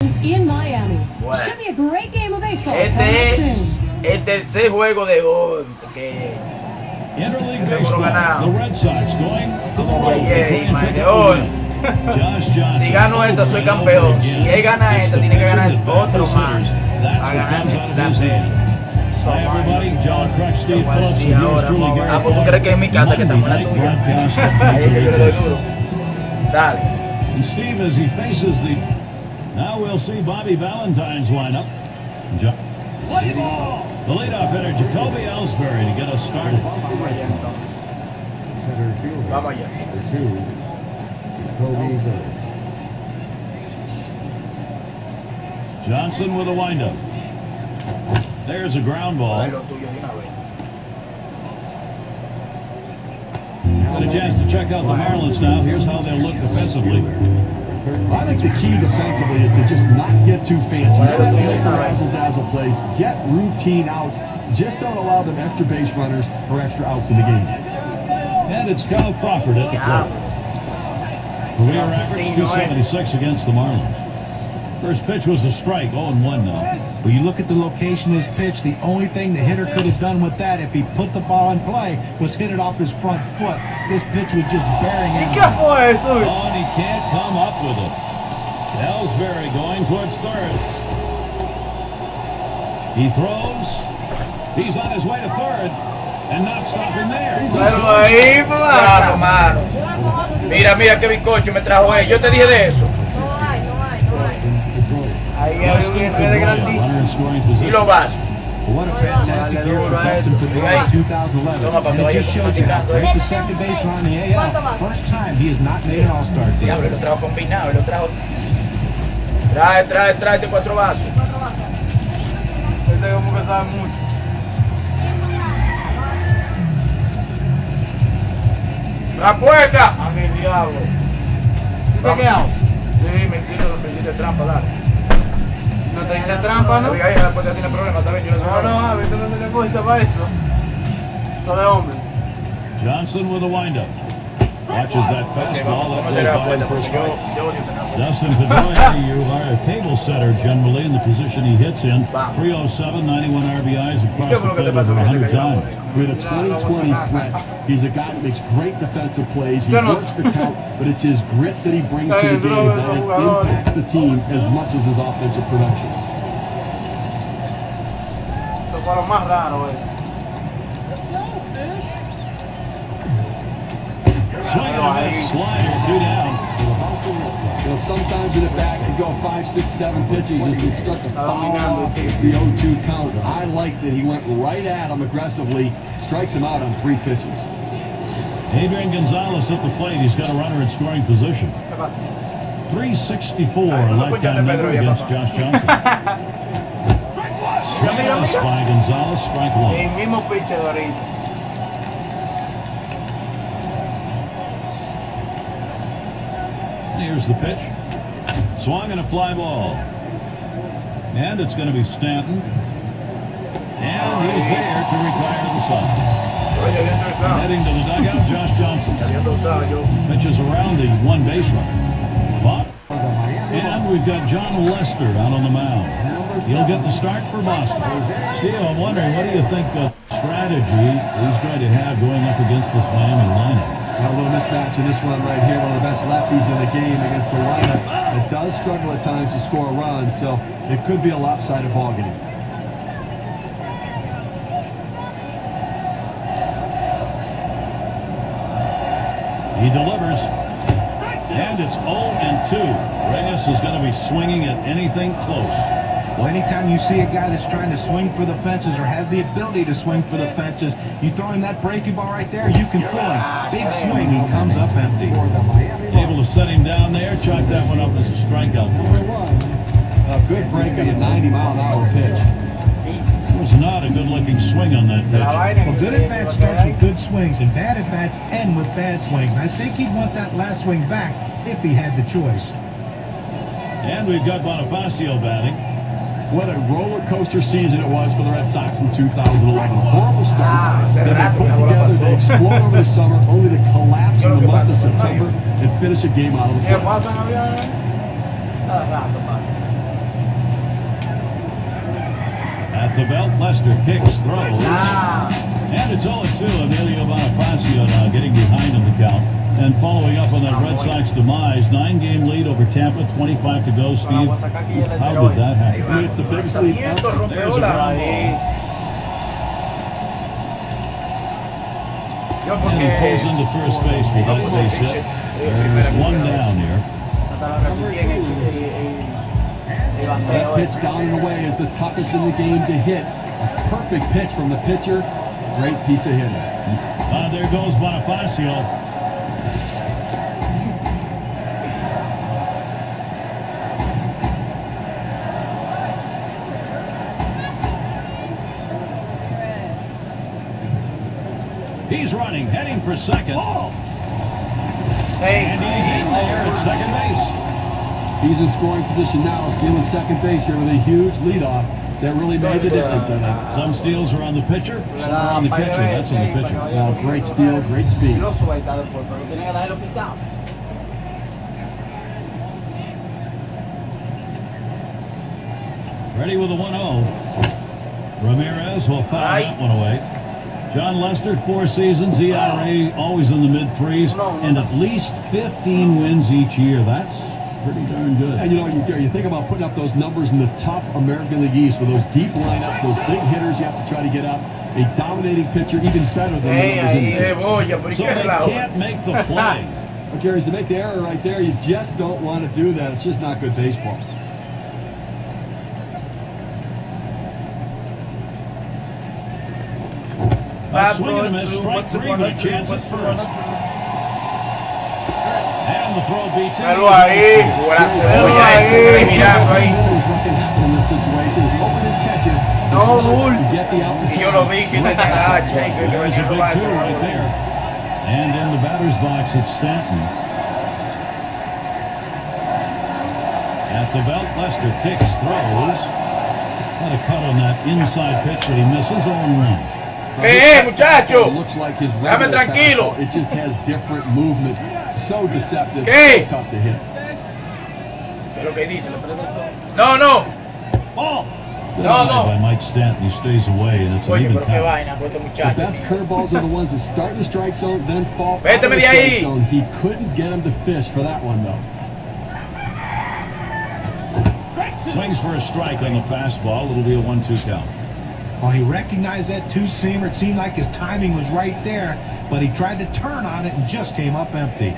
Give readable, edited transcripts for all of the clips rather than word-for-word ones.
is in Miami. Bueno. Should be a great game of baseball. El tercer juego de hoy. Interleague Baseball, the Red Sox going to the road. Si gano esta, soy campeón. Si él gana esta, tiene que ganar otro más a ganar la serie. Sí, ahora, pues tú crees que es mi casa que estamos en la tuya. Ahí es que yo le doy duro. Dale. And Steve, as he faces the... Now we'll see Bobby Valentine's lineup. The leadoff hitter, Jacoby Ellsbury, to get us started. Vamos allá. Johnson with a windup. There's a ground ball. Got a chance to check out the Marlins now. Here's how they'll look defensively. I think the key defensively is to just not get too fancy. Don't make the razzle-dazzle plays. Get routine outs. Just don't allow them extra base runners or extra outs in the game. And it's Kyle Crawford at the plate. Career average 276 against the Marlins. First pitch was a strike, 0-1 now. Well, you look at the location of his pitch, the only thing the hitter could have done with that if he put the ball in play was hit it off his front foot. This pitch was just bearing it. Oh, and he can't come up with it. Ellsbury going towards third. He throws. He's on his way to third. And not stopping there. Bravo, mano. Mira, mira qué bizcocho me trajo él. Yo te dije de eso. Ahí hay un enredo grandísimo. Y los vasos. What a fantastic year for Boston for the 2011. And it just shows you how great the second baseman on the AL. First time he has not made an all-star team. Diablo, lo trajo combinado, lo trajo. Trae 4 vasos. Este como que sabe mucho. ¡La puerta! A mi diablo. ¿Tú te quedas? Sí, me hiciste trampa, dale. No te hice trampa, ¿no? Ahí la puerta tiene problemas, está bien, yo lo sé. No, a veces no tiene fuerza para eso. Eso de hombre. Johnson with a windup. Watches that fastball that goes by for a strike. Dustin Pedroia, you are a table setter generally in the position he hits in. 307, 91 RBIs across the plate over 100 times. With a 2020 threat, he's a guy that makes great defensive plays. He works the count, but it's his grit that he brings to the game that impacts the team as much as his offensive production. Eso fue lo más raro eso. Slider, 2 down. You know, sometimes in the back you go 5, 6, 7 pitches and you start to foul out the 0-2 count. I like that he went right at him aggressively, strikes him out on 3 pitches. Adrian Gonzalez at the plate. He's got a runner in scoring position. 364 lifetime number against Josh Johnson. Swing by Gonzalez, strike 1. El mismo pitcher ahorita. Here's the pitch. Swung and a fly ball. And it's going to be Stanton. And he's there to retire the side. Heading to the dugout, Josh Johnson. Pitches around the one base runner. And we've got John Lester out on the mound. He'll get the start for Boston. Steve, I'm wondering, what do you think of strategy he's going to have going up against this Miami lineup? Got a little mismatch in this one right here. One of the best lefties in the game against the lineup. It does struggle at times to score a run, so it could be a lopsided ball game. He delivers. And it's 0-2. Reyes is going to be swinging at anything close. Well, anytime you see a guy that's trying to swing for the fences or has the ability to swing for the fences, you throw him that breaking ball right there, you can fool him. Big swing, he comes up empty. Able to set him down there, chalk that one up as a strikeout. A good break on a 90-mile-an-hour pitch. It was not a good-looking swing on that pitch. Well, good at-bats starts with good swings, and bad at-bats end with bad swings. I think he'd want that last swing back if he had the choice. And we've got Bonifacio batting. What a roller coaster season it was for the Red Sox in 2011. A horrible start. Then they put together, they explode over the summer, only to collapse in the month of September and finish a game out of the playoffs. At the belt, Lester kicks, throws. And it's 0-2. Emilio Bonifacio now getting behind in the count. And following up on that Red Sox demise, 9-game lead over Tampa, 25 to go, Steve. How did that happen? I mean, it's the biggest lead ever. There's a ground ball. And he pulls into first base with that base hit. There's one down here. That pitch down and away is the toughest in the game to hit. That's a perfect pitch from the pitcher. Great piece of hitting. There goes Bonifacio. He's running, heading for second. And he's in there at second base. He's in scoring position now, stealing second base here with a huge leadoff that really made the difference, I think. Some steals are on the pitcher, some are on the catcher. That's on the pitcher. Great steal, great speed. Ready with a 1-0. Ramirez will foul that one away. John Lester, 4 seasons, ERA always in the mid-3s, and at least 15 wins each year. That's pretty darn good. And you think about putting up those numbers in the tough American League East with those deep lineups, those big hitters you have to try to get up. A dominating pitcher, even better than the numbers in there. So they can't make the play. Okay, to make the error right there, you just don't want to do that. It's just not good baseball. Swing and a miss, strike 3, but a chance at first. And the throw beats him. Velo ahí, buena cebolla, mirando ahí. No, Bull. Y yo lo vi que tenía la hacha y que There's a big 2 right there. And in the batter's box, it's Stanton. At the belt, Lester kicks, throws. Had a cut on that inside pitch, but he misses 0-1. muchacho! Dame tranquilo. It just has different movement. So deceptive. ¿Qué? So tough to hit. ¿Qué es lo que dice? No. Ball. No. By Mike Stanton, he stays away, and it's an Oye, even pero qué count. vaina, pues este The muchacho. best curveballs are the ones that start in the strike zone, then fall out of the Véteme de strike ahí. zone. He couldn't get him to fish for that one, though. Swings for a strike on the fastball. It'll be a 1-2 count. Well, he recognized that two-seamer. It seemed like his timing was right there, but he tried to turn on it and just came up empty.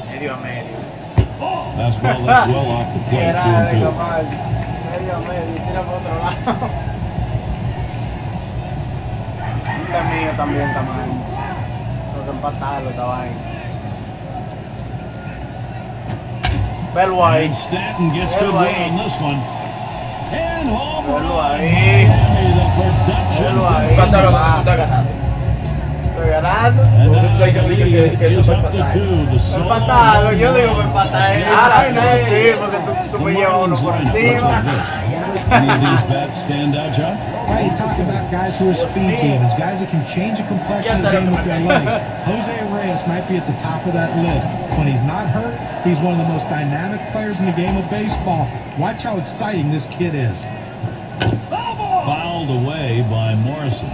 Medio a medio. Fastball that's well off the plate, 2-2. Medio, tira por otro lado. Este mío también, tamaño. Tengo que empatarlo, esta vaina. Velo ahí. And Stanton gets good run on this one. And home run. Velo ahí. Miami, the production. Velo ahí. ¿Cuánto es lo que tú estás ganando? Estoy ganando. And Tú now estás diciendo the que lead eso is es up to empatar. 2. The solo Empatarlo, yo digo que empatar. Sí, porque tú The me llevas uno Marlins por lineup looks encima. like this. Any of these bats stand out, John? Right, you talk about guys who are speed demons, guys that can change the complexion of the game with their legs. Jose Reyes might be at the top of that list. When he's not hurt, he's one of the most dynamic players in the game of baseball. Watch how exciting this kid is. Fouled away by Morrison.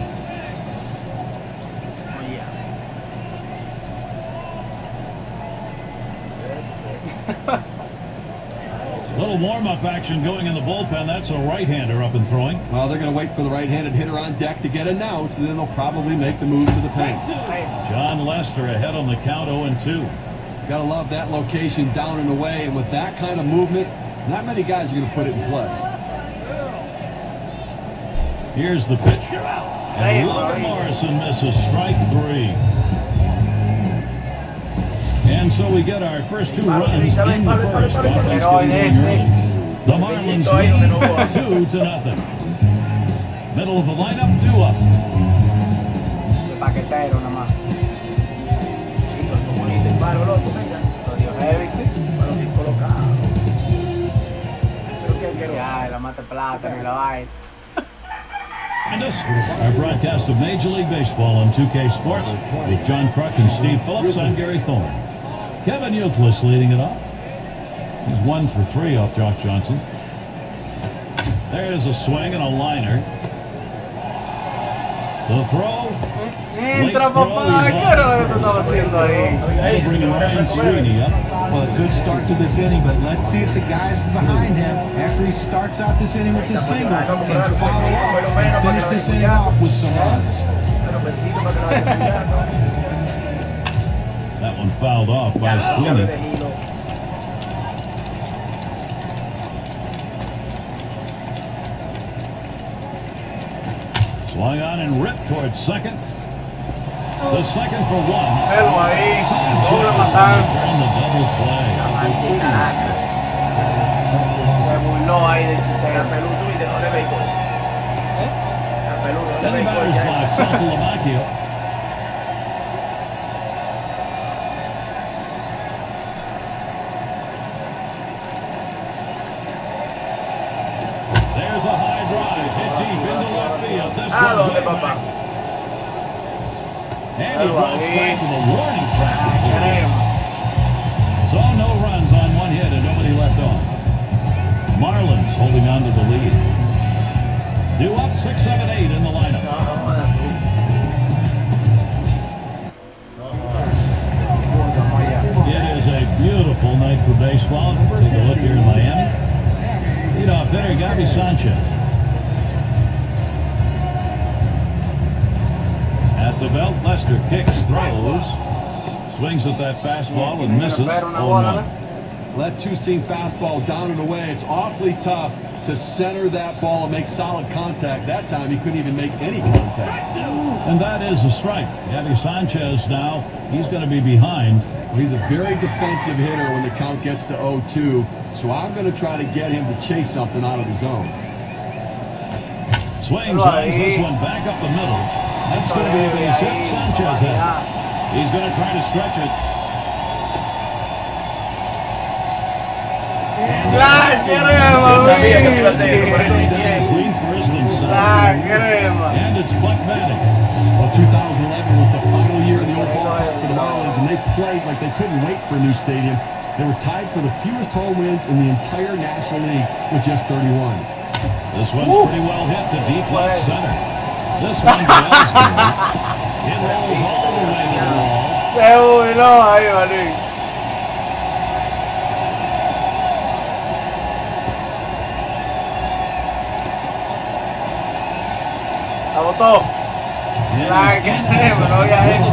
Little warm-up action going in the bullpen. That's a right-hander up and throwing. Well, they're going to wait for the right-handed hitter on deck to get announced, and then they'll probably make the move to the pen. John Lester ahead on the count, 0-2. Got to love that location down and away, and with that kind of movement, not many guys are going to put it in play. Here's the pitch. And Logan Morrison misses strike 3. And so we get our first 2 runs in the first. Offense getting going early. The Marlins lead 2-0. Middle of the lineup, due up. Paquetero nada más. Sí, pero fue bonito el palo, loco, venga. Lo dio heavy, sí. Palo bien colocado. Creo que Ya, la mata plátano y la vaina. And this, our broadcast of Major League Baseball on 2K Sports with John Kruk and Steve Phillips. I'm Gary Thorne. Kevin Youthlis leading it off. He's 1 for 3 off Josh Johnson. There's a swing and a liner. The throw. Entra, papá. ¿Qué era lo que tú estabas haciendo ahí? Bringing Ryan Sweeney up. Well, a good start to this inning, but let's see if the guys behind him, after he starts out this inning with the single, can follow up and finish this inning off with some runs. That one fouled off by Sweeney. Swung on and ripped towards second. The second for one. Velo ahí, doble matanza. And the double play. Esa maldita lacra. Se burló ahí de ese peludo y de no le veis gol. El peludo no le veis gol ya ese. There's a high drive hit deep into left field. This ¿A one dónde, hit papá? and he drops back to the warning track. Queremos. So no runs on one hit and nobody left on. Marlins holding on to the lead. Due up 6, 7, 8 in the lineup. It is a beautiful night for baseball. Take a look here in Miami. Leadoff hitter Gabby Sanchez. At the belt, Lester kicks, throws, swings at that fastball and misses. 0-1. That two-seam fastball down and away. It's awfully tough to center that ball and make solid contact. That time he couldn't even make any contact. And that is a strike. Gabby Sanchez now, he's going to be behind. He's a very defensive hitter when the count gets to 0-2. So I'm going to try to get him to chase something out of the zone. Swings, lines this one back up the middle. That's going to be a base hit. Sanchez hit. He's going to try to stretch it. La queremos, sabía que te iba a hacer eso, por eso ni tiré. La queremos. And it's phlegmatic. Well, 2011 was the final year in the old ballpark for the Marlins, and they played like they couldn't wait for a new stadium. They were tied for the fewest home wins in the entire National League with just 31. This one's pretty well hit to deep left center. This one goes it rolls all the way to the wall. Se burló ahí, Marín. La botó. La queremos, no había hecho.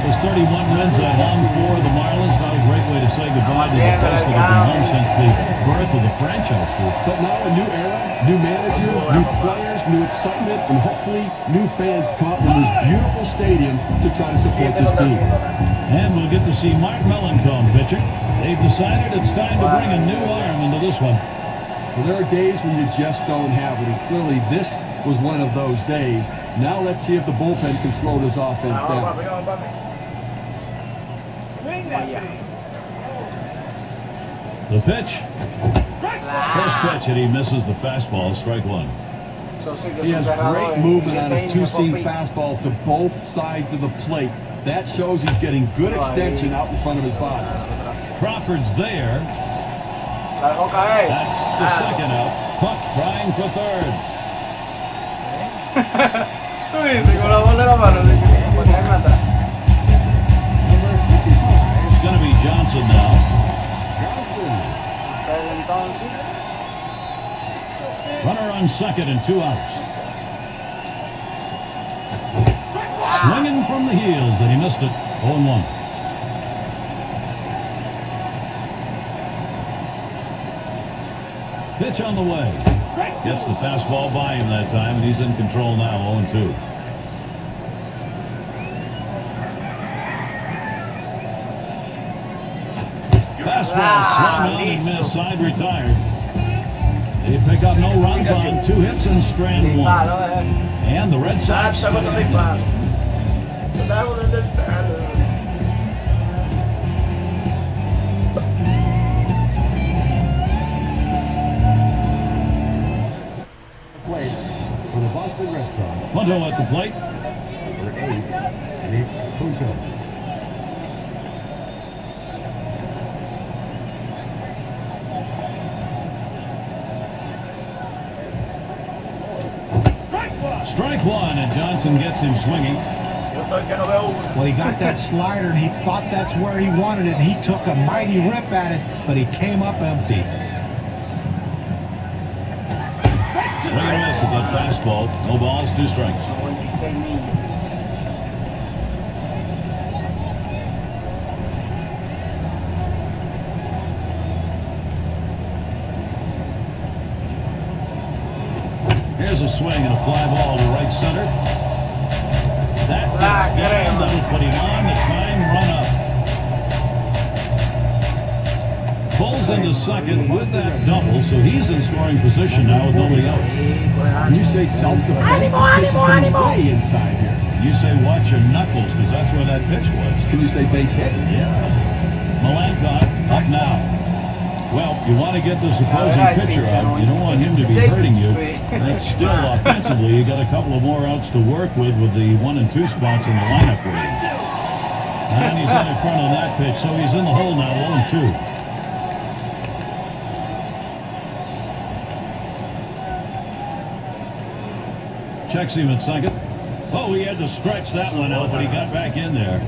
There's 31 wins at home for the Marlins. Not a great way to say goodbye to the place that has been home since the birth of the franchise group. But now a new era, new manager, new players, new excitement, and hopefully new fans to come out in this beautiful stadium to try to support this team. And we'll get to see Mark Melancomb pitching. They've decided it's time to bring a new arm into this one. Well, there are days when you just don't have it, and clearly this was one of those days. Now let's see if the bullpen can slow this offense down. The pitch. First pitch, and he misses the fastball, strike one. He has great movement on his two-seam fastball to both sides of the plate. That shows he's getting good extension out in front of his body. Crawford's there. That's the second out. Puck trying for third. It's going to be Johnson now. Runner on second and 2 outs. Swinging from the heels, and he missed it. 0-1. Pitch on the way. Gets the fastball by him that time, and he's in control now, 0-2. Fastball swung on and missed, side retired. They pick up no runs on 2 hits and strand 1. And the Red Sox. Punto at the plate. Strike one, and Johnson gets him swinging. Well, he got that slider, and he thought that's where he wanted it. He took a mighty rip at it, but he came up empty. Swing and miss at that fastball. No balls, 2 strikes. Here's a swing and a fly ball to right center. That gets down. That'll put him on the tying run up. Pulls into second with that double, so he's in scoring position now with nobody out. When you say self-defense, this pitch is coming way inside here. You say watch your knuckles, because that's where that pitch was. Can you say base hit? Yeah. Malenkov up now. Well, you want to get this opposing pitcher out. You don't want him to be hurting you. That's still offensively. You got a couple of more outs to work with the 1 and 2 spots in the lineup for you. And he's in front of that pitch, so he's in the hole now, 0 and 2. Checks him at second. Oh, he had to stretch that one out, but he got back in there.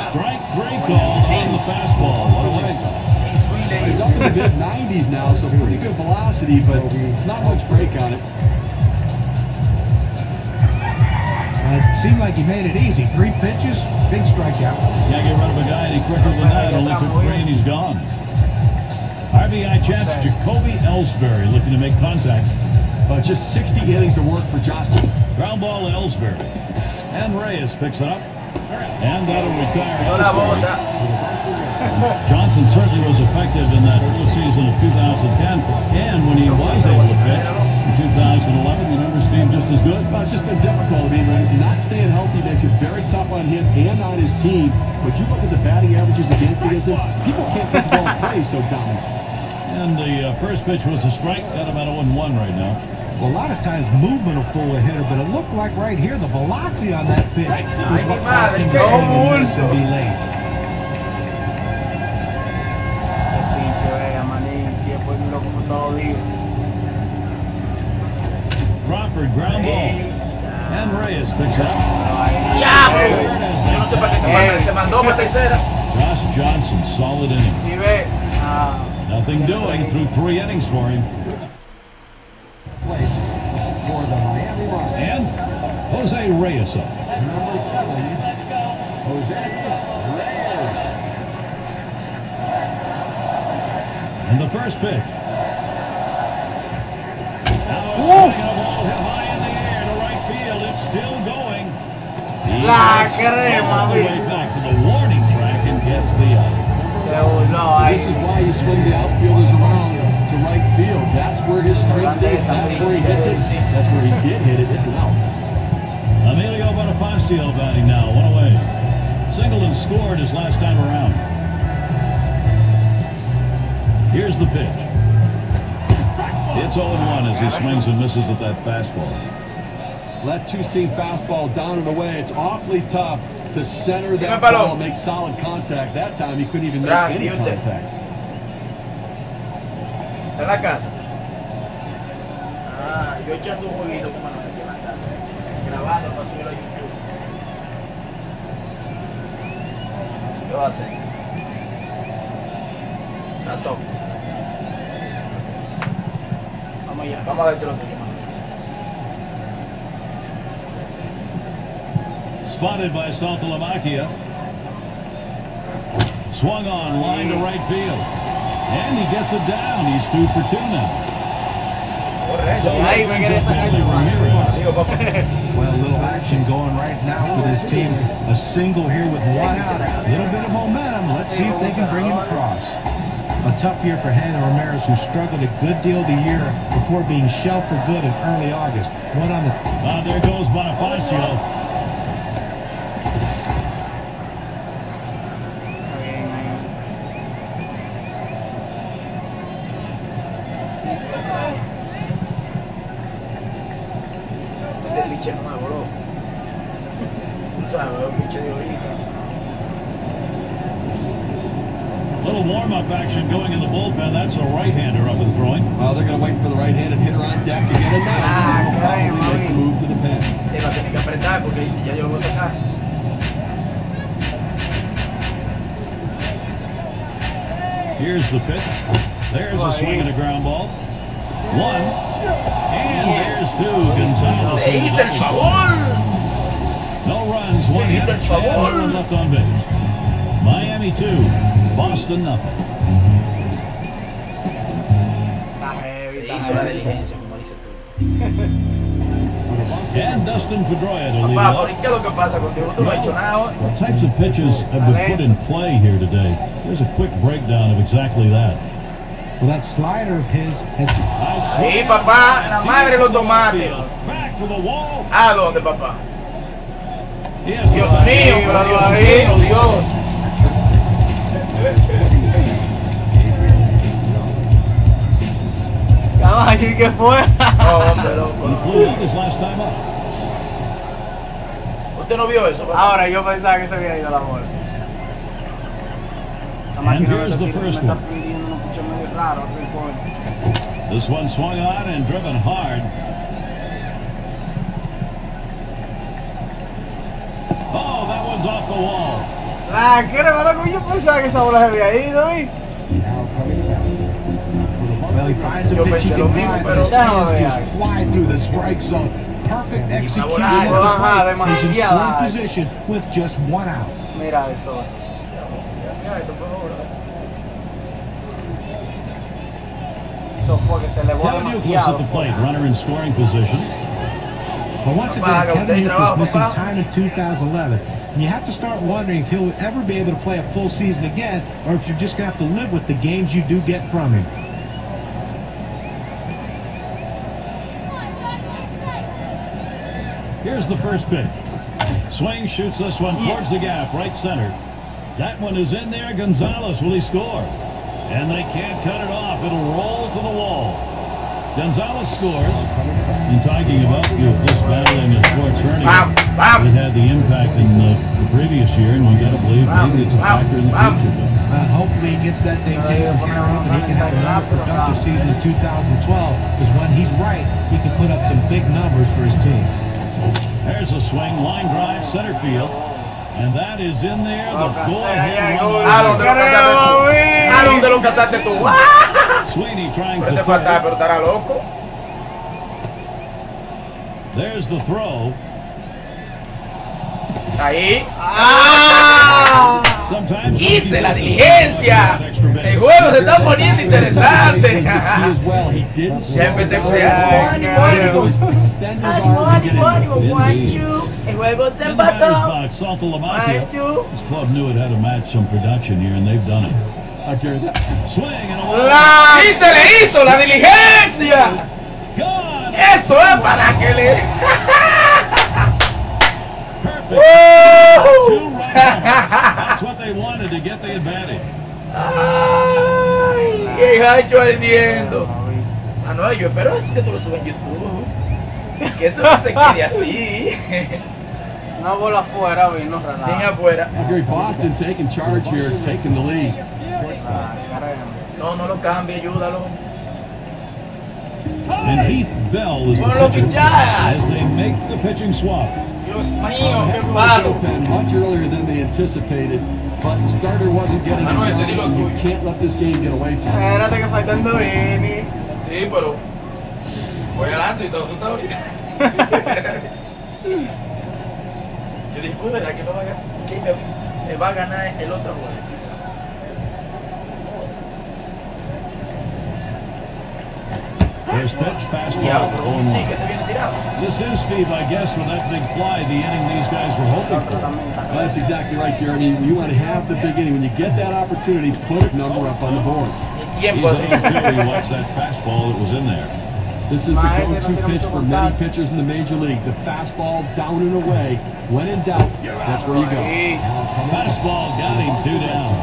Strike 3 call on the fastball. What a way. He's up in the mid-90s now, so pretty good velocity, but not much break on it. It seemed like he made it easy. 3 pitches, big strikeout. Can't get rid of a guy any quicker than that. Only took 3 and he's gone. RBI chance, Jacoby Ellsbury looking to make contact. Just 60 innings of work for Johnson. Ground ball to Ellsbury. And Reyes picks it up. And that'll retire Johnson certainly was effective in that full season of 2010. And when he was able to pitch in 2011, the numbers seemed just as good. It's just been difficult. I mean, not staying healthy makes it very tough on him and on his team. But you look at the batting averages against him, people can't get the ball in play so dominant. And the first pitch was a strike. Got about 0-1 right now. Well, a lot of times movement will fool a hitter, but it looked like right here the velocity on that pitch was what caused him to miss and be late. Crawford ground ball. And Reyes picks it up. Josh Johnson, solid inning. Nothing doing through 3 innings for him. And Jose Reyes up. And the first pitch. Now a ball hit high in the air to right field. It's still going. All the way back to the warning track and gets the out. This is why you swing the outfielders around to right field. That's where his strength is. That's where he hits it. That's where he did hit it. It's an out. Emilio Bonifacio batting now, 1 away. Single and scored his last time around. Here's the pitch. It's 0-1 as he swings and misses at that fastball. That 2-seam fastball down and away. It's awfully tough to center that ball and make solid contact. That time he couldn't even make any contact. ¿En la casa? Yo echando un jueguito con Manuel aquí en la casa. Grabando para subirlo a YouTube. ¿Qué va a hacer? La toco. Vamos allá, vamos a darte lo tuyo, Manuel. Spotted by Saltalamacchia. Swung on, line to right field. And he gets it down. He's 2 for 2 now. So well, a little action going right now with his team. A single here with 1 out. A little bit of momentum. Let's see if they can bring him across. A tough year for Hanley Ramirez, who struggled a good deal of the year before being shelved for good in early August. One on the... there goes Bonifacio. Pinche nuevo, bro. Tú sabes, el pinche de ahorita. Little warm-up action going in the bullpen. That's a right-hander up and throwing. Well, they're going to wait for the right-handed hitter on deck to get a nice. Make the move to the pen. Va a tener que apretar porque ya yo lo voy a sacar. Here's the pitch. There's a swing and a ground ball. One. And there's two. Gonzalez. ¡Le hice el favor! No runs, one hit, and no one left on base. Miami 2, Boston nothing. Se hizo la diligencia, como dices tú. And Dustin Pedroia to lead Papá, off. ¿por qué es lo que pasa contigo? Tú no has hecho nada hoy. What types of pitches have been put in play here today? Here's a quick breakdown of exactly that. Well, that slider of his has... Sí, papá, la madre de los tomates. Back to the wall. ¿A dónde, papá? Yes, Dios mío, pero Dios mío, Dios. Caballo, ¿y qué fue? No, hombre, loco. He flew out his last time up. ¿Usted no vio eso, papá? Ahora yo pensaba que se había ido la bola. And here's the first one. pidiendo unos puchos medio raros. This one swung on and driven hard. Oh, that one's off the wall. La que loco, yo pensaba que esa bola se había ido, ¿eh? Well, he finds a Yo pitch he pensé can lo mismo, drive, pero- but his Déjame hands ver. just fly through the strike zone. Perfect execution bola, at the ajá, plate. He's in demasiada. scoring position with just one out. Mira eso. Ya, esto fue ahora. Eso fue que se elevó Kevin Youkilis at demasiado. the plate, runner in scoring position. But once Papá, again, haga usted Kevin el Youkilis trabajo, missing papá. time in 2011. And you have to start wondering if he'll ever be able to play a full season again, or if you're just going to have to live with the games you do get from him. Here's the first pitch. Swing, shoots this one towards the gap, right center. That one is in there. Gonzalez, will he score? And they can't cut it off. It'll roll to the wall. Gonzalez scores. And talking about this battling a sports hernia, it had the impact in the previous year, and you got to believe maybe it's a factor in the future. Hopefully he gets that thing taken care of and he can have another productive season in 2012, because when he's right, he can put up some big numbers for his team. There's a swing, line drive, center field. And that is in there. The go-ahead run. ¿A dónde lo casaste tú? Sweeney trying Pero to te falta, throw. pero estará loco. There's the throw. Ahí. Sometimes Hice la diligencia. El juego se está poniendo interesante. Ya empecé a cuidar. Ánimo. El juego se in the batter's empató. box, Salta Lamacchia. 1-2. This club knew it had to match some production here, and they've done it. Swing and a walk. ¡Y se le hizo la diligencia! Gone. Eso es para que le... Perfect. ¡Woo! 2 runs. That's what they wanted to get the advantage. ¡Ay! ¡Qué gacho ardiendo! Ah, no, yo espero eso que tú lo subes en YouTube. Que eso no se quede así. Una bola afuera, vino Bien relajado. afuera. Great Boston taking charge here, taking the lead. No, no lo cambie, ayúdalo. And Heath Bell is the Ponlo pitcher pichada. as they make the pitching swap. Dios mío, qué palo. Much earlier than they anticipated, but the starter wasn't getting it Manuel, te digo done. You tú. can't let this game get away from you. Espérate que faltando Vini. Sí, pero voy adelante y todo eso está ahorita. Yo dije, pues, ¿verdad que no va a ganar? Que me va a ganar el otro juego, quizá. First pitch, fastball. Ya, pero on sí, one. que te viene tirado. This is, Steve, I guess, with that big fly, the inning these guys were hoping for. Well, that's exactly right, Jeremy. You want to have the big inning. When you get that opportunity, put a number up on the board. ¿Quién He's puede? on too. He watched that fastball that was in there. This is the go-to pitch for many pitchers in the major league. The fastball down and away. When in doubt, that's where you go. Fastball got him 2 down.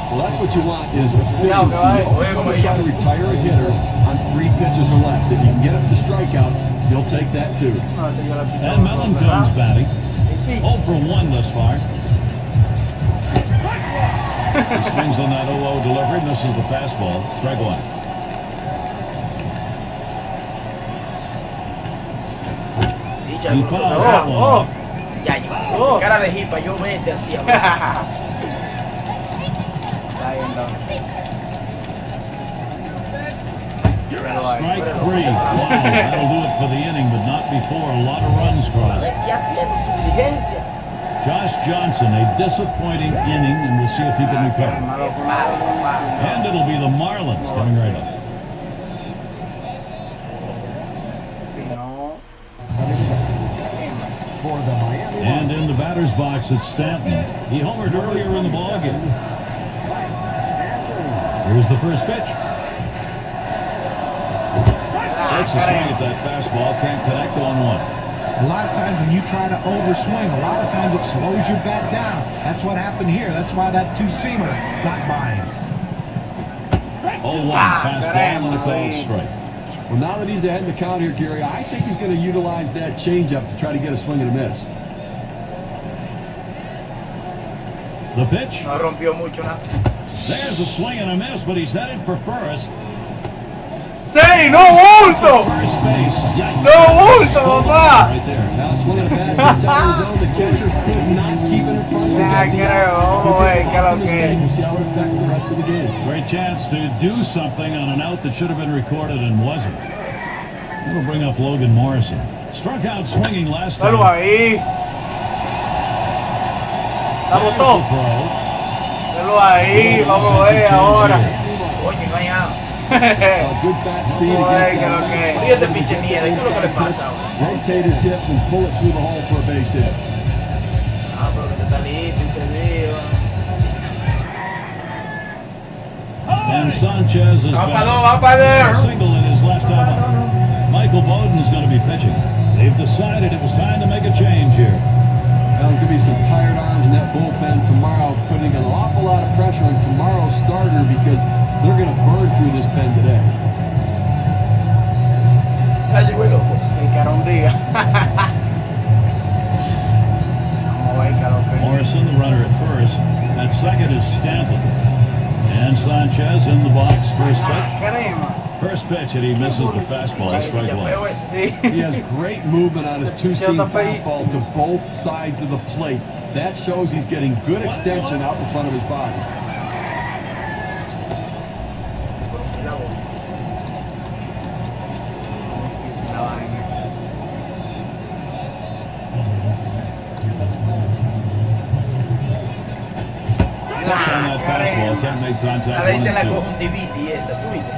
Well, that's what you want is efficiency. You always want to try to retire a hitter on 3 pitches or less. If you can get up to strikeout, you'll take that too. And Mellon comes batting. 0 for 1 thus far. He swings on that 0-0 delivery, misses the fastball. Strike one. Dicha, He cruzó fouls cerrado. that one off. Ya, yo, cara de jipa, yo vete así. Ahí entonces. Strike three. Wow, that'll do it for the inning, but not before a lot of runs crossed. Y haciendo su diligencia. Josh Johnson, a disappointing inning, and we'll see if he can recover. And it'll be the Marlins coming right up. And in the batter's box, it's Stanton. He homered earlier in the ballgame. Here's the first pitch. Takes a swing at that fastball, can't connect on one. A lot of times when you try to overswing, a lot of times it slows your bat down. That's what happened here. That's why that two-seamer got by him. 0-1 fastball and a called strike. Well, now that he's ahead in the count here, Gary, I think he's going to utilize that changeup to try to get a swing and a miss. The pitch. No rompió mucho nada. There's a swing and a miss, but he's headed for first. ¡Sí! ¡No bulto! First base. Yikes. ¡No bulto, papá! Right there. Now swinging a bad pitch out of the zone. The catcher could not keep it in front of him. Nah, creo. Vamos a ver qué es lo que es. We'll see how it affects the rest of the game. Great chance to do something on an out that should have been recorded and wasn't. That'll bring up Logan Morrison. Struck out swinging last time. Dalo ahí. La There's botó. the throw. Dalo ahí. Vamos a ver ahora. Oye, no hay nada. Good bat speed Ay, against que lo that. que es. Fíjate, pinche mierda, ¿qué es lo que le pasa ahora? Rotate his hips and pull it through the hole for a base hit. Ah, pero que está listo y se viva. And Sanchez is Va back. para there. A single in his last time up. Michael Bowden's going to be pitching. They've decided it was time to make a change here. Well, there's going to be some tired arms in that bullpen tomorrow, putting an awful lot of pressure on tomorrow's starter because they're going to burn through this pen today. Ya llegó el loco. Me quedaron un día. Vamos a ver qué es lo que es. Morrison, the runner at first. At second is Stanton. And Sanchez in the box. First pitch. Crema. First pitch, and he misses the fastball. Strike Ya feo one. ese. Sí. He has great movement on his two-seam Shut the face. fastball to both sides of the plate. That shows he's getting good extension out in front of his body. Pitch on that fastball. Can't make contact. Esa le dicen la 1-2. conjuntivitis esa, tú viste.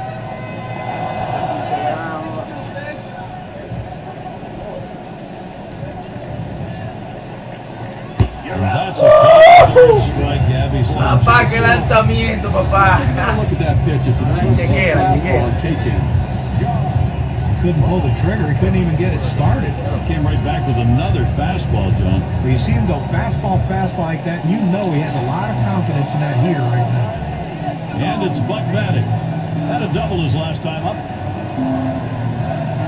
And that's a called strike, Gabby Sanchez. Papá, qué lanzamiento, papá. Now look at that pitch. It's a two-seam Chequera, fastball chequera. on K-Can. Couldn't pull the trigger. He couldn't even get it started. Came right back with another fastball, John. But you see him go fastball like that, and you know he has a lot of confidence in that heater right now. And it's Buck batting. Had a double his last time up.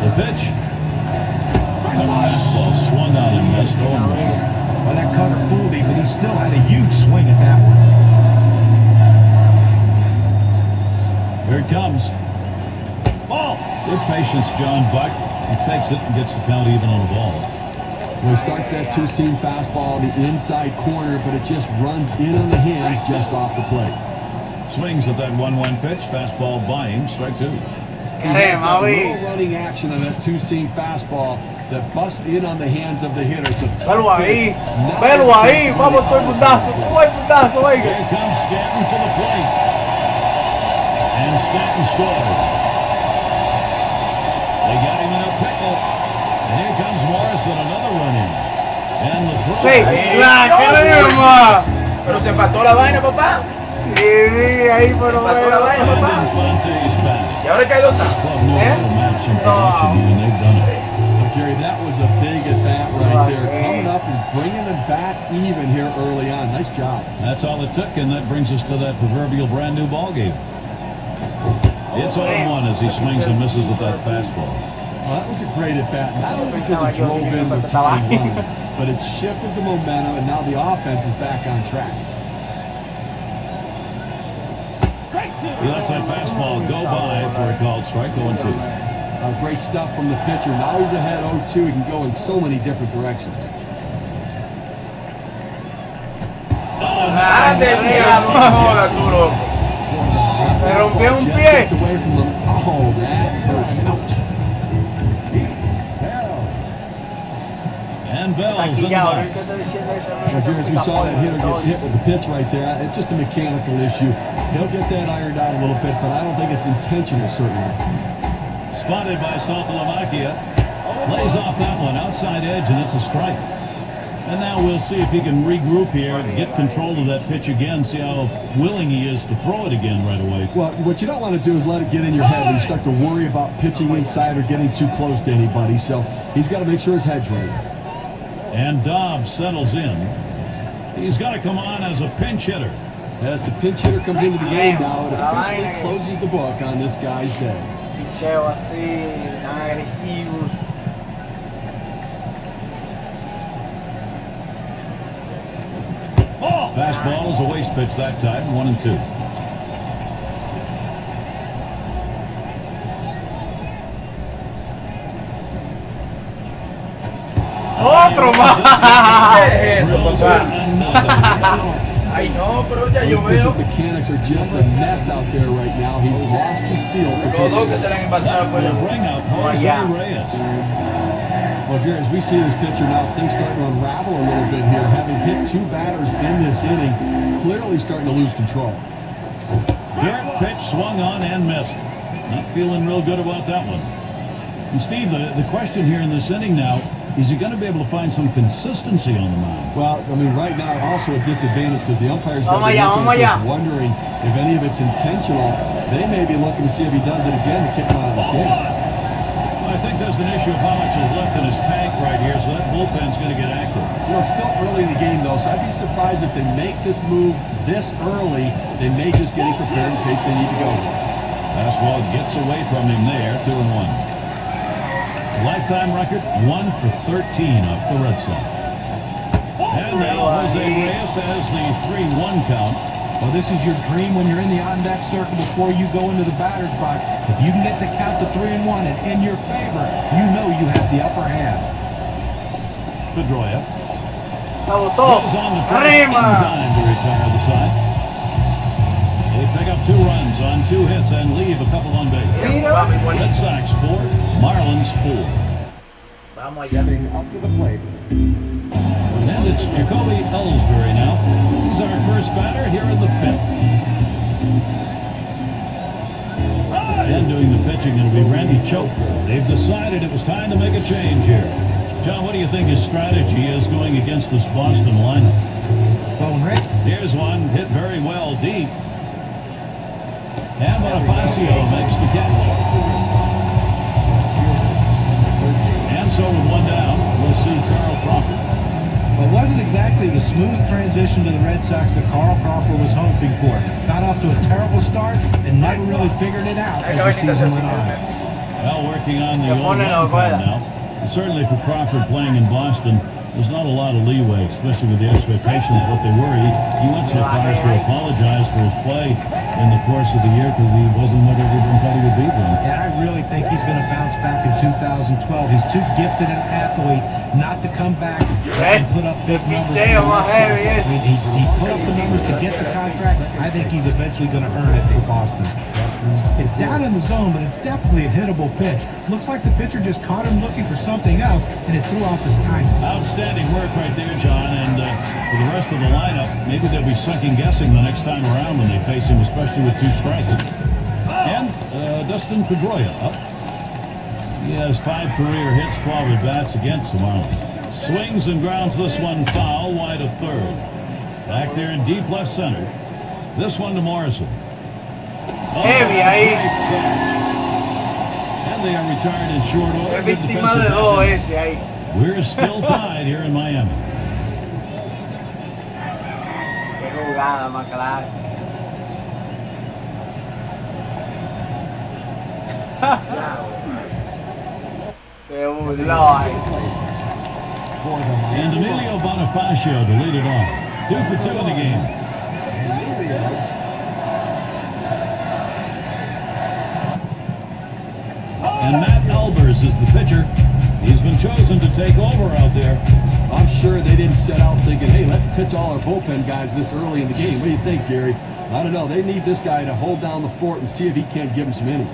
The pitch. The fastball swung out and missed. Well, that cutter fooled him, but he still had a huge swing at that one. Here it comes. Ball. Good patience, John Buck. He takes it and gets the count even on the ball. We'll start that two-seam fastball on the inside corner, but it just runs in on the hands just off the plate. Swings at that 1-1 pitch. Fastball by him. Strike two. Crema, Low vi. running action on that two-seam fastball that busts in on the hands of the hitter. It's a tough Velo ahí. pitch. Not Velo a ahí. pitch. Vamos, todo el mundazo. Todo el mundazo, oiga. Here comes Stanton to the plate. And Stanton scores. They got him in a pickle. And here comes Morrison, another run in. And the throw. Sí, la crema. Pero se empató la vaina, papá. Sí, vi ahí, pero Empató la vaina, bueno. papá. And Infante's back. Y ahora cae dos outs. Club no Eh? little match in production, and they've done it. Gary, that was a big at-bat right there. Coming up and bringing them back even here early on. Nice job. That's all it took, and that brings us to that proverbial brand new ball game. It's 0-1 as he swings and misses with that fastball. Well, that was a great at-bat. Not only because it drove in the tying run, but it shifted the momentum, and now the offense is back on track. He lets that fastball go by for a called strike, 0-2. Great stuff from the pitcher. Now he's ahead 0-2. He can go in so many different directions. Me rompió un pie. Gets away from them. Oh, that hurts. Ouch. And Bell's in the box. As we saw that hitter get hit with the pitch right there, it's just a mechanical issue. He'll get that ironed out a little bit, but I don't think it's intentional, certainly. Spotted by Saltalomakia. Lays off that one, outside edge, and it's a strike. And now we'll see if he can regroup here and get control of that pitch again, see how willing he is to throw it again right away. Well, what you don't want to do is let it get in your head when you start to worry about pitching inside or getting too close to anybody. So he's got to make sure his head's right. And Dobbs settles in. He's got to come on as a pinch hitter. As the pinch hitter comes into the game now, it officially closes the book on this guy's day. Picheo así, tan agresivos. Fastball is a waste pitch that time, 1-2. Otro más. Ay, no, pero ya yo veo. Mechanics are just a mess out there right now. He's lost his feel for Los dos que se le han envasado por el Bring up Jose Reyes. Well, here, as we see this pitcher now, things starting to unravel a little bit here. Having hit 2 batters in this inning, clearly starting to lose control. Direct pitch swung on and missed. Not feeling real good about that one. And Steve, the question here in this inning now, is he going to be able to find some consistency on the mound? Well, I mean, right now, also a disadvantage because the umpires got to be wondering if any of it's intentional. They may be looking to see if he does it again to kick him out of the game. I think there's an issue of how much is left in his tank right here, so that bullpen's going to get active. You know, it's still early in the game, though, so I'd be surprised if they make this move this early. They may just get it prepared in case they need to go. Fastball gets away from him there, 2-1. Lifetime record, 1 for 13 off the Red Sox. And now Jose Reyes has the 3-1 count. Well, this is your dream when you're in the on-deck circle before you go into the batter's box. If you can get the count to 3-1 and in your favor, you know you have the upper hand. Pedroia. Goes on the first in time to retire the side. They pick up 2 runs on 2 hits and leave a couple on base. Red Sox 4, Marlins 4. Stepping up to the plate. And it's Jacoby Ellsbury now. He's our first batter here in the 5th. And doing the pitching will be Randy Choate. They've decided it was time to make a change here. John, what do you think his strategy is going against this Boston lineup? Well, Rick. Here's one hit very well deep. And Bonifacio makes the catch. And so with 1 down, we'll see Carl Crawford. Well, it wasn't exactly the smooth transition to the Red Sox that Carl Crawford was hoping for. Got off to a terrible start and never really figured it out as the season went on. Well, working on the old pad now. Certainly for Crawford playing in Boston, there's not a lot of leeway, especially with the expectations of what they were. He went so far as to apologize for his play in the course of the year because he wasn't what everyone thought he would be then. Yeah, I really think he's going to bounce back in 2012. He's too gifted an athlete not to come back and put up big numbers. I mean, he put up the numbers to get the contract. I think he's eventually going to earn it for Boston. It's down in the zone, but it's definitely a hittable pitch. Looks like the pitcher just caught him looking for something else, and it threw off his timing. Outstanding work right there, John. And for the rest of the lineup, maybe they'll be second-guessing the next time around when they face him, especially with 2 strikes. And Dustin Pedroia up. He has 5 career hits, 12 at-bats against the Marlins. Swings and grounds this one foul, wide of third. Back there in deep left center. This one to Morrison. Heavy ahí. And they are retired in short order. Es víctima de 2 ese ahí. We're still tied here in Miami. Qué jugada más clásica. Se burló ahí. And Emilio Bonifacio to lead it off. 2 for 2 in the game. And Matt Albers is the pitcher. He's been chosen to take over out there. I'm sure they didn't set out thinking, hey, let's pitch all our bullpen guys this early in the game. What do you think, Gary? I don't know. They need this guy to hold down the fort and see if he can't give him some innings.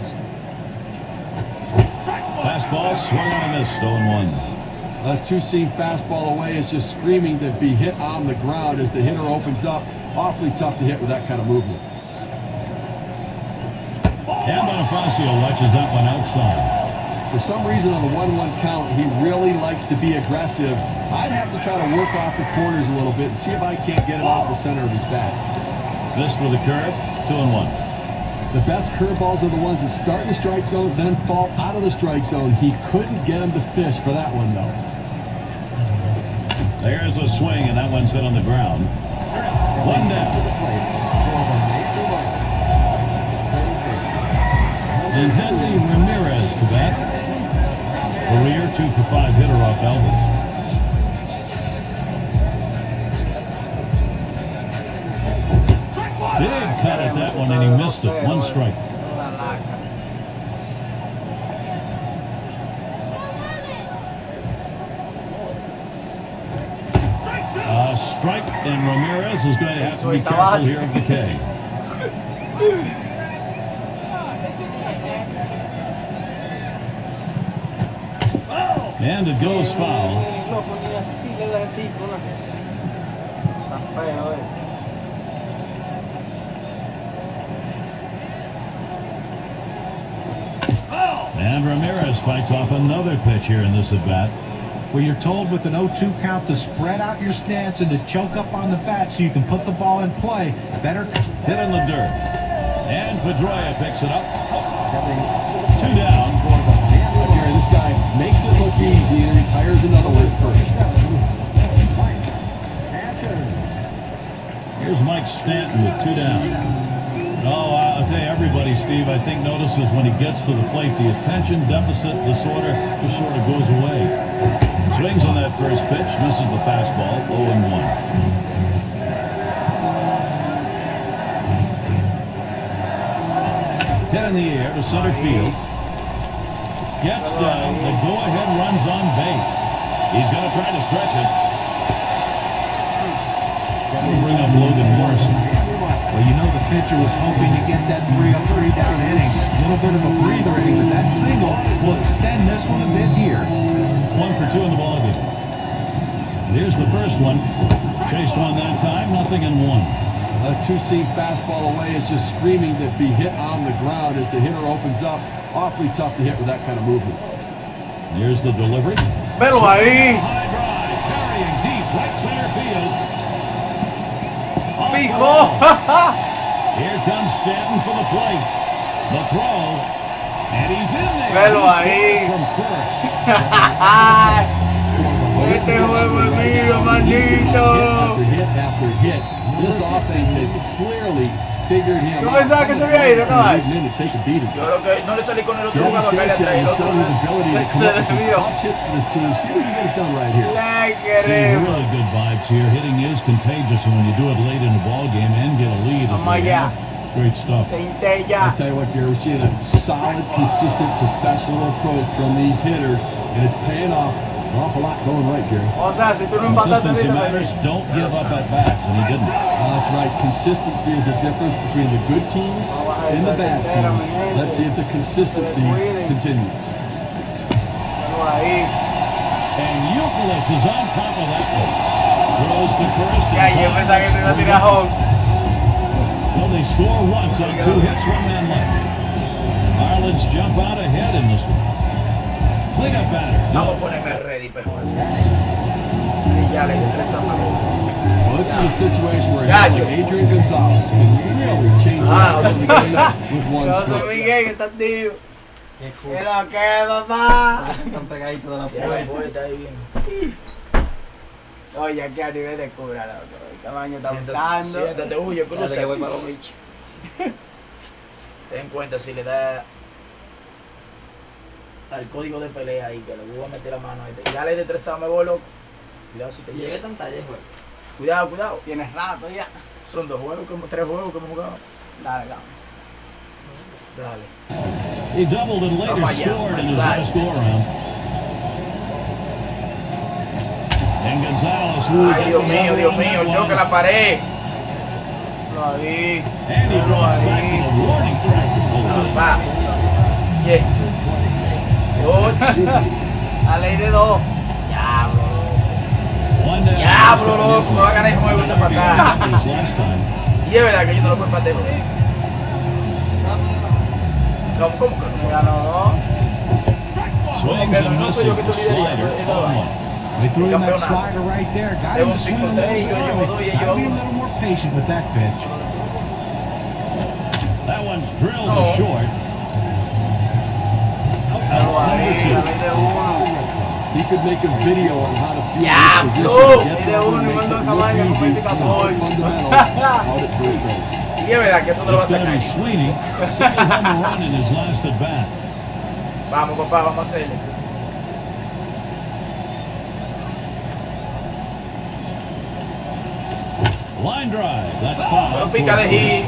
Fastball swung on a miss, 0-1. A two-seam fastball away is just screaming to be hit on the ground as the hitter opens up. Awfully tough to hit with that kind of movement. And Bonifacio watches that one outside. For some reason on the 1-1 count, he really likes to be aggressive. I'd have to try to work off the corners a little bit and see if I can't get him off the center of his bat. Missed with a curve, 2-1. The best curveballs are the ones that start in the strike zone, then fall out of the strike zone. He couldn't get him to fish for that one, though. There's a swing, and that one's hit on the ground. One down. Nintendo Ramirez to bat. Career 2-for-5 hitter off Albers. Big cut at that one, and he missed it. One strike. Strike, and Ramirez is going to have to be careful here of the K. And it goes foul. And Ramirez fights off another pitch here in this at-bat. Where you're told with an 0-2 count to spread out your stance and to choke up on the bat so you can put the ball in play. Better hit in the dirt. And Pedroia picks it up. 2 down. Gary, this guy makes it look easy and retires another one first. Here's Mike Stanton with 2 down. Oh, I'll tell you, everybody, Steve, I think notices when he gets to the plate, the attention deficit disorder just sort of goes away. Swings on that first pitch, misses the fastball, 0-1. Hit in the air to center field. Gets down, the go-ahead runs on base. He's going to try to stretch it. We'll bring up Logan Morrison. Well, you know the pitcher was hoping to get that 3-up, 3-down inning. A little bit of a breather inning, but that single will extend this one a bit here. 1 for 2 in the ballgame. Here's the first one. Chased one that time, 0-1. A two-seam fastball away is just screaming to be hit on the ground as the hitter opens up. Awfully tough to hit with that kind of movement. Here's the delivery. Pero ahí. High drive, carrying deep right center field. Pico. Here comes Stanton for the plate. The throw. And he's in there. Pero ahí. From first. Este juego es mío, manito. Hit after hit. This offense has clearly figured him ¿Tú out. pensabas que se había ido, caballo? To take a beating. Yo creo que no le salí con el otro Gary jugador, acá le Sanchez traí el has otro. shown his ability to come up with some clutch hits for this team. See what he gets done right here. La Seeing queremos. really good vibes here. Hitting is contagious, and when you do it late in the ball game and get a lead, Vamos allá. great stuff. I'll Centella. tell you what, Gary, we're seeing a solid, consistent, professional approach from these hitters, and it's paying off. An awful lot going right, Gary. O sea, si tú no empataste Consistency ahorita, matters. Don't give up at bats, and he didn't. That's right. Consistency is the difference between the good teams and the bad teams. Let's see if the consistency continues. Pero ahí. And Euclid is on top of that one. Throws to first. Ya, yo pensaba que te iba a tirar home. Well, they score once on 2 hits, 1 man left. Marlins jump out ahead in this one. Cleanup batter. Vamos a ponerme ready, pejo. Y ya le tres a mano. Well, this is a situation where Adrian Gonzalez can really change the game with one José stroke. Miguel, que está tío. ¿Qué lo que, papá? Están pegaditos de la Ya puerta. el boy está ahí bien. Oye, aquí a nivel de cura, loco. El tamaño está Siéntate, usando. siéntate, huye, Espérate que voy para cruza. los bichos. Ten en cuenta si le da al código de pelea ahí, que le voy a meter la mano ahí. Ya le destrezado, me voy loco. Cuidado si te Llegué llega. tan talle, güey. Cuidado, cuidado. Tienes rato ya. Son 2 juegos, 3 juegos que hemos jugado. Dale, vamos. Dale. He doubled and later scored in his last go-around. And Gonzalez moved. Ay, Dios mío, choca la pared. Ahí. And he draws back to the warning track. Va. Bien. A ley de 2. Diablo, loco, me va a ganar el juego de fatal. Y es verdad que yo no lo puedo empatar. ¿Cómo que no? Ganó. Swings and misses the slider. They threw him that slider right there. Got him to swing a little bit early. Gotta be a little more patient with that pitch. That one's drilled to short. He could make a video on how to feel Yeah, in this bro. position. Get someone who makes it look easy, something fundamental out at third base. Y es verdad que tú no lo It's vas a going to be sacar. Sweeney. Second home run in his last at bat. Vamos, papá, vamos a hacerle. Line drive. That's foul. No pica de hit.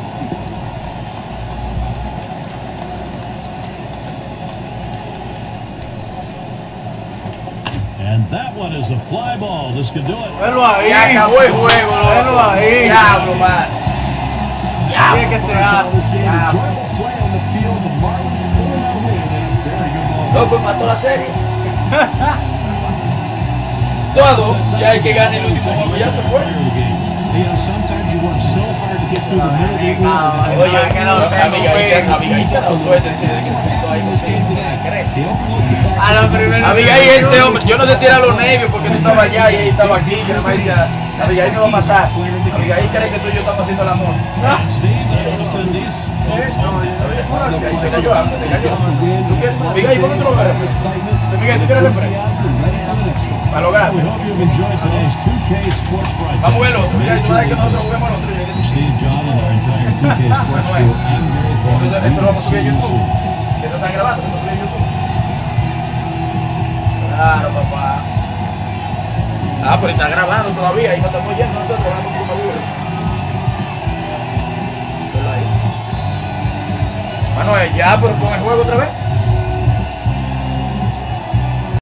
And that one is a fly ball. This could do it. Velo ahí. Ya acabó el juego, loco. Velo ahí. Diablo, man. Así es que se hace. Loco, mató la serie. Todo, ya hay que ganar el último juego, ya se fue. You know, sometimes you work so hard to get through the middle of the order. Oye, Abigail se ha dado suerte desde que se sentó ahí A lo primero. Abigail, ese hombre, yo no decía a los nervios porque tú estabas allá y él estaba aquí, que nada más decía, Abigail me va a matar. Abigail cree que tú y yo estamos haciendo el amor. And Steve, they're going to send these. Abigail, te cayó hambre, te cayó. Abigail, ¿por qué tú lo ves? Miguel, ¿tú quieres refresco? Para los gases. We hope you've enjoyed today's 2K Sports Friday. Vamos a ver el otro, ya tú sabes que nosotros juguemos el otro. Steve, John, and our entire 2K Sports crew, I'm very fortunate Eso lo vamos a subir a to see you YouTube. soon. Eso están grabando, eso lo subí a YouTube. Claro, papá. Ah, pero está grabando todavía, ahí no estamos yendo nosotros, grabando por Maduro. Manuel, ya, pero con el juego otra vez.